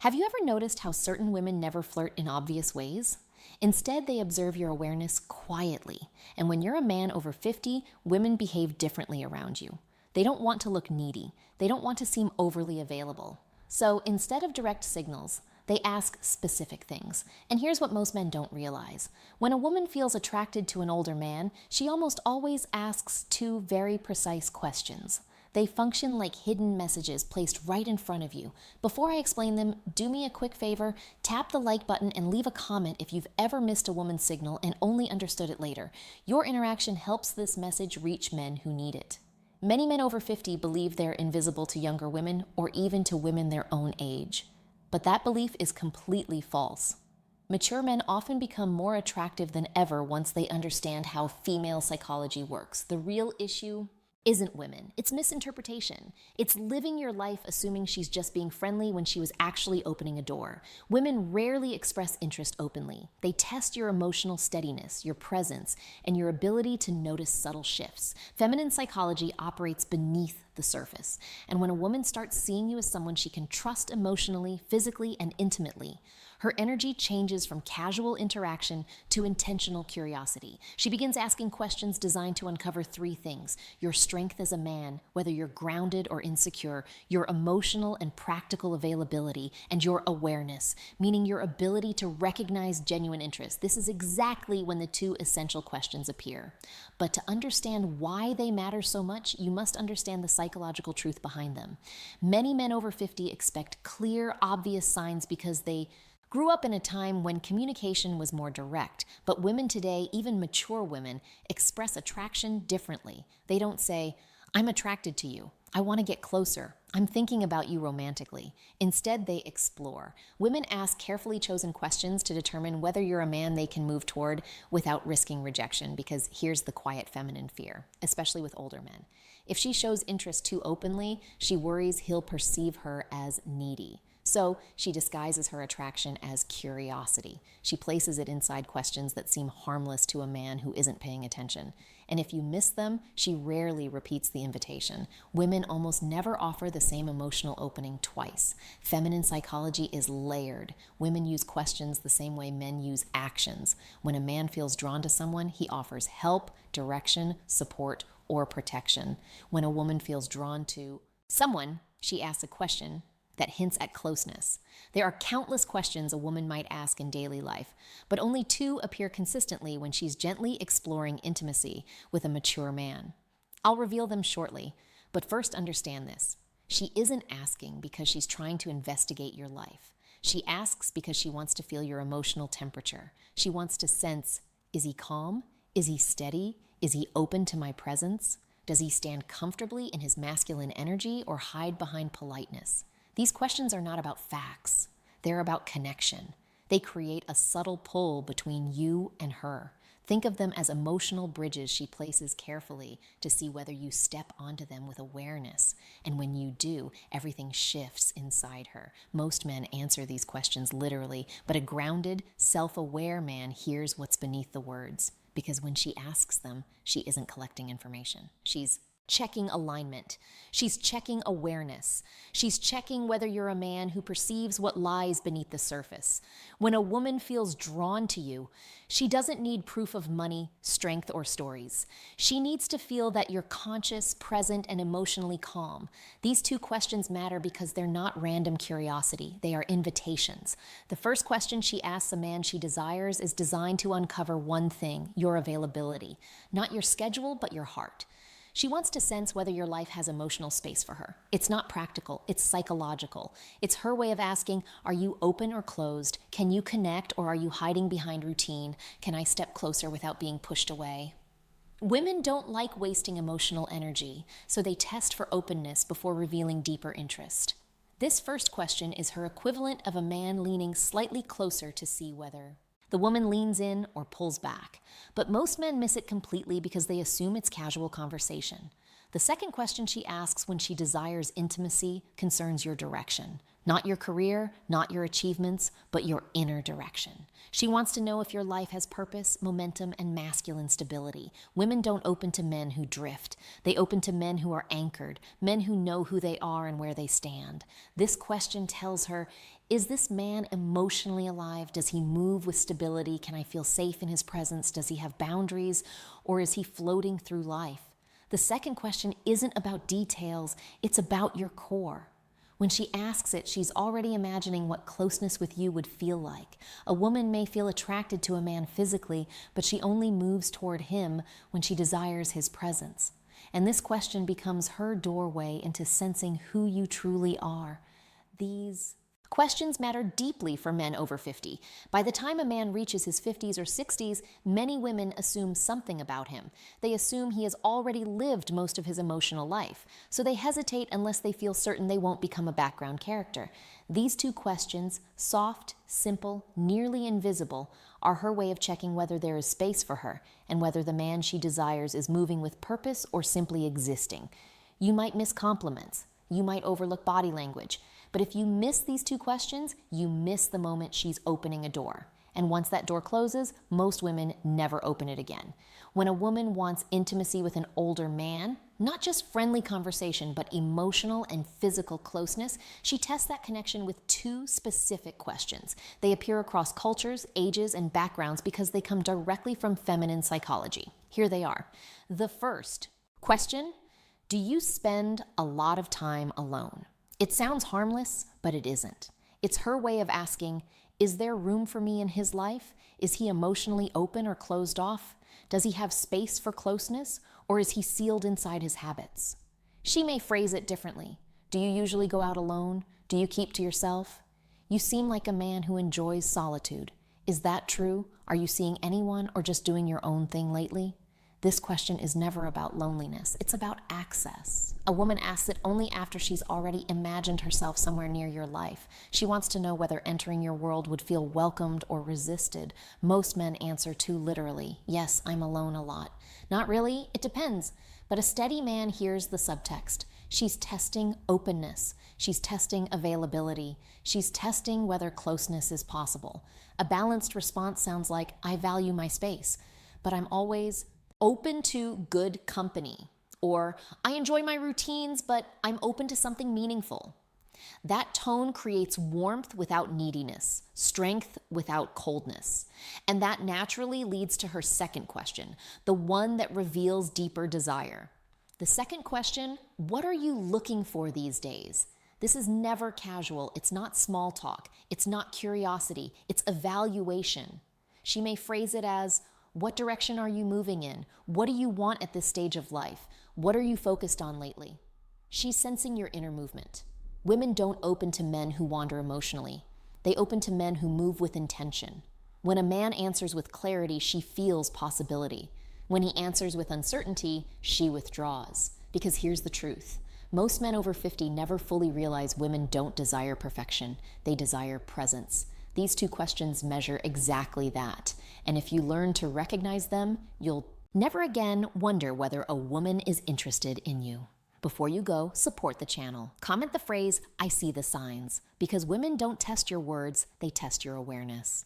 Have you ever noticed how certain women never flirt in obvious ways? Instead, they observe your awareness quietly. And when you're a man over 50, women behave differently around you. They don't want to look needy. They don't want to seem overly available. So instead of direct signals, they ask specific things. And here's what most men don't realize. When a woman feels attracted to an older man, she almost always asks two very precise questions. They function like hidden messages placed right in front of you. Before I explain them, do me a quick favor, tap the like button and leave a comment if you've ever missed a woman's signal and only understood it later. Your interaction helps this message reach men who need it. Many men over 50 believe they're invisible to younger women or even to women their own age. But that belief is completely false. Mature men often become more attractive than ever once they understand how female psychology works. The real issue isn't women. It's misinterpretation. It's living your life assuming she's just being friendly when she was actually opening a door. Women rarely express interest openly. They test your emotional steadiness, your presence, and your ability to notice subtle shifts. Feminine psychology operates beneath the surface. And when a woman starts seeing you as someone she can trust emotionally, physically, and intimately, her energy changes from casual interaction to intentional curiosity. She begins asking questions designed to uncover three things: your strength as a man, whether you're grounded or insecure, your emotional and practical availability, and your awareness, meaning your ability to recognize genuine interest. This is exactly when the two essential questions appear. But to understand why they matter so much, you must understand the psychological truth behind them. Many men over 50 expect clear, obvious signs because they grew up in a time when communication was more direct, but women today, even mature women, express attraction differently. They don't say, "I'm attracted to you. I want to get closer. I'm thinking about you romantically." Instead, they explore. Women ask carefully chosen questions to determine whether you're a man they can move toward without risking rejection, because here's the quiet feminine fear, especially with older men. If she shows interest too openly, she worries he'll perceive her as needy. So she disguises her attraction as curiosity. She places it inside questions that seem harmless to a man who isn't paying attention. And if you miss them, she rarely repeats the invitation. Women almost never offer the same emotional opening twice. Feminine psychology is layered. Women use questions the same way men use actions. When a man feels drawn to someone, he offers help, direction, support, or protection. When a woman feels drawn to someone, she asks a question that hints at closeness. There are countless questions a woman might ask in daily life, but only two appear consistently when she's gently exploring intimacy with a mature man. I'll reveal them shortly, but first understand this. She isn't asking because she's trying to investigate your life. She asks because she wants to feel your emotional temperature. She wants to sense, is he calm? Is he steady? Is he open to my presence? Does he stand comfortably in his masculine energy or hide behind politeness? These questions are not about facts. They're about connection. They create a subtle pull between you and her. Think of them as emotional bridges she places carefully to see whether you step onto them with awareness. And when you do, everything shifts inside her. Most men answer these questions literally, but a grounded, self-aware man hears what's beneath the words. Because when she asks them, she isn't collecting information. She's checking alignment. She's checking awareness. She's checking whether you're a man who perceives what lies beneath the surface. When a woman feels drawn to you, she doesn't need proof of money, strength, or stories. She needs to feel that you're conscious, present, and emotionally calm. These two questions matter because they're not random curiosity. They are invitations. The first question she asks a man she desires is designed to uncover one thing: your availability. Not your schedule, but your heart. She wants to sense whether your life has emotional space for her. It's not practical, it's psychological. It's her way of asking, are you open or closed? Can you connect, or are you hiding behind routine? Can I step closer without being pushed away? Women don't like wasting emotional energy, so they test for openness before revealing deeper interest. This first question is her equivalent of a man leaning slightly closer to see whether the woman leans in or pulls back, but most men miss it completely because they assume it's casual conversation. The second question she asks when she desires intimacy concerns your direction. Not your career, not your achievements, but your inner direction. She wants to know if your life has purpose, momentum, and masculine stability. Women don't open to men who drift. They open to men who are anchored, men who know who they are and where they stand. This question tells her, Is this man emotionally alive? Does he move with stability? Can I feel safe in his presence? Does he have boundaries? Or is he floating through life? The second question isn't about details, it's about your core. When she asks it, she's already imagining what closeness with you would feel like. A woman may feel attracted to a man physically, but she only moves toward him when she desires his presence. And this question becomes her doorway into sensing who you truly are. These questions matter deeply for men over 50. By the time a man reaches his 50s or 60s, many women assume something about him. They assume he has already lived most of his emotional life, so they hesitate unless they feel certain they won't become a background character. These two questions, soft, simple, nearly invisible, are her way of checking whether there is space for her and whether the man she desires is moving with purpose or simply existing. You might miss compliments. You might overlook body language. But if you miss these two questions, you miss the moment she's opening a door. And once that door closes, most women never open it again. When a woman wants intimacy with an older man, not just friendly conversation, but emotional and physical closeness, she tests that connection with two specific questions. They appear across cultures, ages, and backgrounds because they come directly from feminine psychology. Here they are. The first question: do you spend a lot of time alone? It sounds harmless, but it isn't. It's her way of asking, is there room for me in his life? Is he emotionally open or closed off? Does he have space for closeness, or is he sealed inside his habits? She may phrase it differently. Do you usually go out alone? Do you keep to yourself? You seem like a man who enjoys solitude. Is that true? Are you seeing anyone or just doing your own thing lately? This question is never about loneliness. It's about access. A woman asks it only after she's already imagined herself somewhere near your life. She wants to know whether entering your world would feel welcomed or resisted. Most men answer too literally, yes, I'm alone a lot. Not really, it depends. But a steady man hears the subtext. She's testing openness. She's testing availability. She's testing whether closeness is possible. A balanced response sounds like, I value my space, but I'm always open to good company, or I enjoy my routines, but I'm open to something meaningful. That tone creates warmth without neediness, strength without coldness. And that naturally leads to her second question, the one that reveals deeper desire. The second question, what are you looking for these days? This is never casual. It's not small talk. It's not curiosity. It's evaluation. She may phrase it as, what direction are you moving in? What do you want at this stage of life? What are you focused on lately? She's sensing your inner movement. Women don't open to men who wander emotionally. They open to men who move with intention. When a man answers with clarity, she feels possibility. When he answers with uncertainty, she withdraws. Because here's the truth. Most men over 50 never fully realize women don't desire perfection. They desire presence. These two questions measure exactly that. And if you learn to recognize them, you'll never again wonder whether a woman is interested in you. Before you go, support the channel. Comment the phrase, I see the signs, because women don't test your words, they test your awareness.